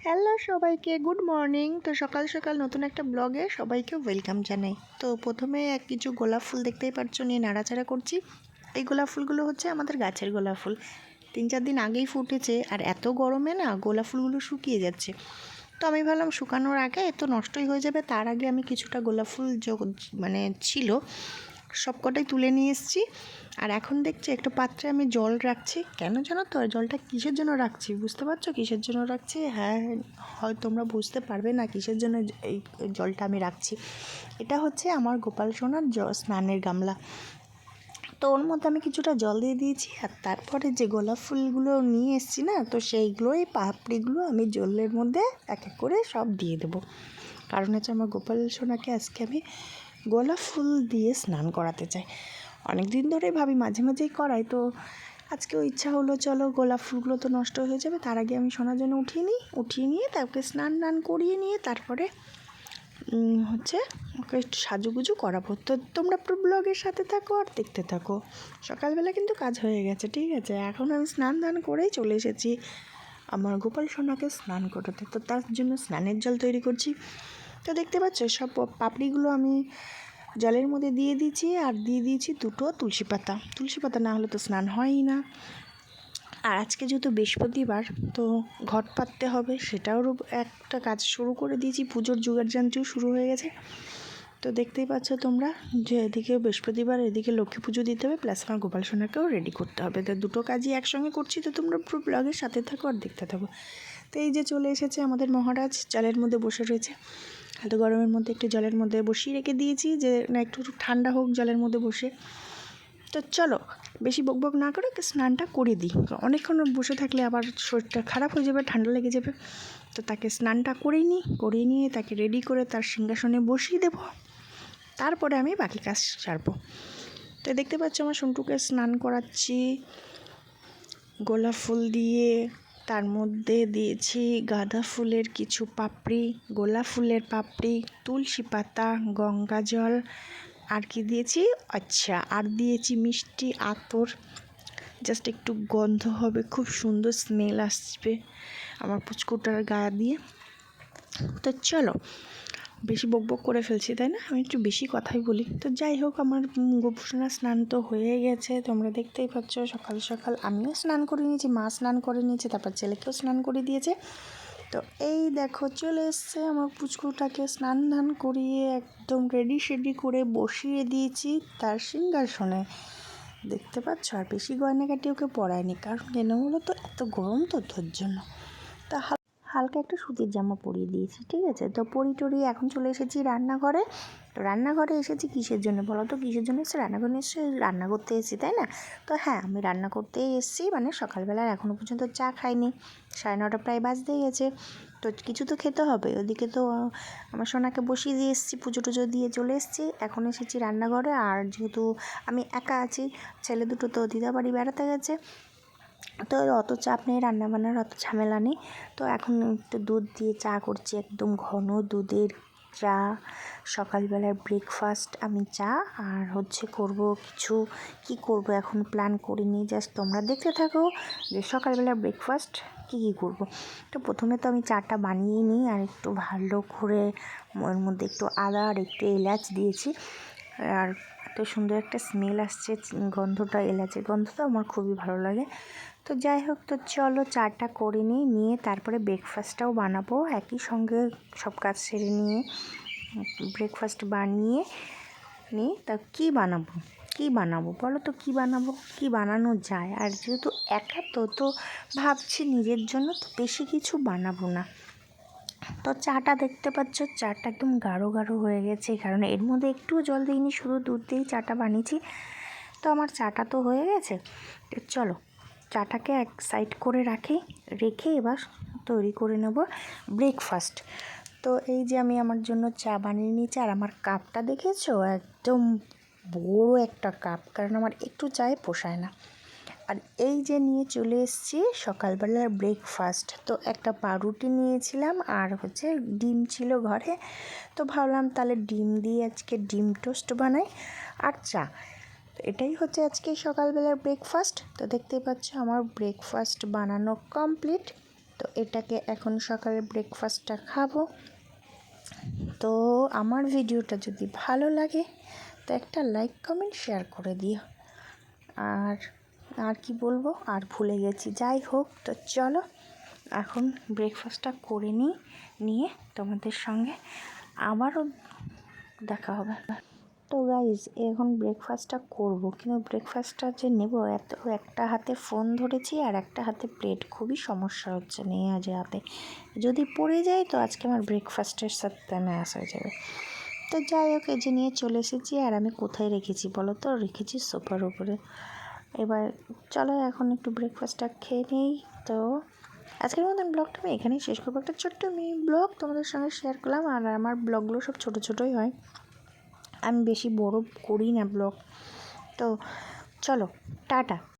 Hello সবাইকে, good morning. তো সকাল সকাল নতুন একটা ব্লগে সবাইকে ওয়েলকাম জানাই। তো প্রথমে কিছু গোলাপ ফুল দেখতেই পাচ্ছ নিয়ে নাড়াচাড়া করছি। এই গোলাপ ফুলগুলো হচ্ছে আমাদের গাছের গোলাপ ফুল, 3-4 দিন আগেই ফুটেছে। আর এত গরমে না গোলাপ ফুলগুলো শুকিয়ে যাচ্ছে। তো আমি ভাবলাম শুকানোর আগে তো নষ্টই হয়ে যাবে, তার আগে আমি কিছুটা গোলাপ ফুল ছিল সবকটাই তুলে নিয়ে এসেছি। আর এখন দেখছি একটা পাত্রে আমি জল রাখছি। কেন জানো তো? জলটা কিসের জন্য রাখছি বুঝতে পারছো কিসের জন্য রাখছি? হ্যাঁ, হয়তো তোমরা বুঝতে পারবে না কিসের জন্য এই জলটা আমি রাখছি। এটা হচ্ছে আমার গোপাল সোনার স্নানের গামলা। তো ওর মধ্যে আমি কিছুটা জল দিয়ে দিয়েছি। আর তারপরে যে গোলাপ ফুলগুলো নিয়ে এসেছি না, তো সেইগুলো এই পাপড়িগুলো আমি জলের মধ্যে এক এক করে সব দিয়ে দেবো। কারণ হচ্ছে আমার গোপাল সোনাকে আজকে আমি গোলাপ ফুল দিয়ে স্নান করাতে চাই। অনেক দিন ধরে ভাবি মাঝে মাঝেই করাই, তো আজকেও ইচ্ছা হলো চলো গোলাপ ফুলগুলো তো নষ্ট হয়ে যাবে, তার আগে আমি সোনার জন্য উঠিয়ে নিয়ে তাকে স্নান করিয়ে নিয়ে তারপরে হচ্ছে ওকে একটু সাজুগুজু করাবো। তো তোমরা পুরো ব্লগের সাথে থাকো আর দেখতে থাকো। সকালবেলা কিন্তু কাজ হয়ে গেছে, ঠিক আছে? এখন আমি স্নান করেই চলে এসেছি আমার গোপাল সোনাকে স্নান করাতে। তো তার জন্য স্নানের জল তৈরি করছি। তো দেখতে পাচ্ছ সব পাপড়িগুলো আমি জলের মধ্যে দিয়ে দিয়েছি। আর দিয়ে দিয়েছি 2টো তুলসী পাতা না হলে তো স্নান হয়ই না। আর আজকে যেহেতু বৃহস্পতিবার, তো ঘট পাততে হবে, সেটাও একটা কাজ শুরু করে দিয়েছি। পুজোর জোগাড়যন্ত্রও শুরু হয়ে গেছে। তো দেখতেই পাচ্ছ তোমরা যে এদিকে বৃহস্পতিবার, এদিকে লক্ষ্মী পুজো দিতে হবে, প্লাস আমার গোপাল সোনাকেও রেডি করতে হবে। তো দুটো কাজই একসঙ্গে করছি। তো তোমরা পুরো ব্লগের সাথে থাকো আর দেখতে থাকো। তো এই যে চলে এসেছে আমাদের মহারাজ, জলের মধ্যে বসে রয়েছে। এত গরমের মধ্যে একটু জলের মধ্যে বসিয়ে রেখে দিয়েছি যে না একটু ঠান্ডা হোক জলের মধ্যে বসে। তো চলো বেশি বকবক না করে স্নানটা করে দিই। অনেকক্ষণ বসে থাকলে আবার শরীরটা খারাপ হয়ে যাবে, ঠান্ডা লেগে যাবে। তো তাকে স্নানটা করিয়ে নিয়ে তাকে রেডি করে তার সিংহাসনে বসিয়ে দেবো। তারপরে আমি বাকি কাজ সারবো। তো দেখতে পাচ্ছ আমার সন্টুকে স্নান করাচ্ছি গোলাপ ফুল দিয়ে। তার মধ্যে দিয়েছি গাঁদা ফুলের কিছু পাপড়ি, গোলাপ ফুলের পাপড়ি, তুলসী পাতা, গঙ্গা জল, আর কি দিয়েছি, আচ্ছা আর দিয়েছি মিষ্টি আতর। জাস্ট একটু গন্ধ হবে, খুব সুন্দর স্মেল আসবে আমার পুচকুটার গায়ে দিয়ে। তো চলো বেশি বকবক করে ফেলছি তাই না? আমি একটু বেশি কথাই বলি। তো যাই হোক, আমার গোপুসোনার স্নান তো হয়ে গেছে, তোমরা দেখতেই পাচ্ছ। সকাল সকাল আমিও স্নান করে নিয়েছি, মা স্নান করে নিয়েছে, তারপর ছেলেকেও স্নান করে দিয়েছে। তো এই দেখো চলে এসছে আমার পুচকুটাকে স্নান করিয়ে একদম রেডি করে বসিয়ে দিয়েছি তার সিংহাসনে। দেখতে পাচ্ছ? আর বেশি গয়নাগাটি ওকে পরায়নি, কারণ কেন বলো তো? এত গরম তো তোর জন্য। তা হালকা একটা সুতির জামা পরিয়ে দিয়েছি, ঠিক আছে? তো টরিয়ে এখন চলে এসেছি রান্নাঘরে। তো রান্নাঘরে এসেছি কিসের জন্য বলো তো? কিসের জন্য এসেছি? রান্নাঘরে এসে রান্না করতে এসেছি, তাই না? তো হ্যাঁ, আমি রান্না করতেই এসেছি, মানে সকালবেলার এখনও পর্যন্ত চা খাইনি, 9:30 প্রায় বাজতেই গেছে। তো কিছু তো খেতে হবে। ওদিকে তো আমার সোনাকে বসিয়ে দিয়ে এসেছি, পুজো টুজো দিয়ে চলে এসেছি, এখন এসেছি রান্নাঘরে। আর যেহেতু আমি একা আছি, ছেলে দুটো তো দিদা বাড়ি বেড়াতে গেছে, তো অত চাপ নেই, রান্নাবান্নার অত ঝামেলা নেই। তো এখন একটু দুধ দিয়ে চা করছি, একদম ঘন দুধের চা। সকালবেলার ব্রেকফাস্ট আমি চা আর হচ্ছে করব কিছু, কি করব এখন প্ল্যান করিনি, জাস্ট তোমরা দেখতে থাকো যে সকালবেলার ব্রেকফাস্ট কী করব। তো প্রথমে তো আমি চাটা বানিয়ে নিই, আর একটু ভালো করে ওর মধ্যে একটু আদা আর একটু এলাচ দিয়েছি। আর এত সুন্দর একটা স্মেল আসছে, গন্ধটা, এলাচের গন্ধটা আমার খুবই ভালো লাগে। তো যাই হোক, তো চলো চাটা করে নিয়ে তারপরে ব্রেকফাস্টটাও বানাবো একই সঙ্গে। সব কাজ সেরে নিয়ে ব্রেকফাস্ট বানিয়ে নিই। তা কী বানাবো বলো তো? কী বানানো যায়? আর যেহেতু একা তো ভাবছি নিজের জন্য তো বেশি কিছু বানাবো না। তো চাটা দেখতে পাচ্ছ, চাটা একদম গাঢ় হয়ে গেছে, কারণ এর মধ্যে একটুও জল দিইনি, শুধু দুধ দিয়েই চাটা বানিয়েছি। তো আমার চাটা তো হয়ে গেছে। চলো চাটাকে এক সাইড করে রেখে এবার তৈরি করে নেব ব্রেকফাস্ট। তো এই যে আমি আমার জন্য চা বানিয়ে নিয়েছি। আর আমার কাপটা দেখেছো? একদম বড় একটা কাপ, কারণ আমার একটু চায়ে পোষায় না। আর এই যে নিয়ে চলে এসেছি সকালবেলার ব্রেকফাস্ট। তো একটা পাউরুটি নিয়েছিলাম, আর হচ্ছে ডিম ছিল ঘরে। তো ভাবলাম তাহলে ডিম দিয়ে আজকে ডিম টোস্ট বানাই আর চা। তো এটাই হচ্ছে আজকে সকালবেলার ব্রেকফাস্ট। তো দেখতেই পাচ্ছ আমার ব্রেকফাস্ট বানানো কমপ্লিট। তো এটাকে এখন সকালে ব্রেকফাস্টটা খাবো। তো আমার ভিডিওটা যদি ভালো লাগে তো একটা লাইক কমেন্ট শেয়ার করে দিও। আর আর কি বলবো, আর ভুলে গেছি। যাই হোক, তো চলো এখন ব্রেকফাস্টটা করে নিয়ে তোমাদের সঙ্গে আবারও দেখা হবে। তো গাইজ এখন ব্রেকফাস্টটা করব, কিন্তু ব্রেকফাস্টটা যে নেব, এত একটা হাতে ফোন ধরেছি আর একটা হাতে প্লেট, খুবই সমস্যা হচ্ছে নিয়ে আজ হাতে। যদি পড়ে যায় তো আজকে আমার ব্রেকফাস্টের সাথে ম্যাচ হয়ে যাবে। তো যাই হোক, এই যে নিয়ে চলে এসেছি। আর আমি কোথায় রেখেছি বলো তো? রেখেছি সোফার উপরে। এবার চলো এখন একটু ব্রেকফাস্টটা খেয়ে নিই। তো আজকের মতন ব্লগটা আমি এখানেই শেষ করবো। একটা ছোট্ট ব্লগ তোমাদের সঙ্গে শেয়ার করলাম। আর আমার ব্লগগুলো সব ছোটো ছোটোই হয়, আমি বেশি বড় করি না ব্লগ। তো চলো, টাটা।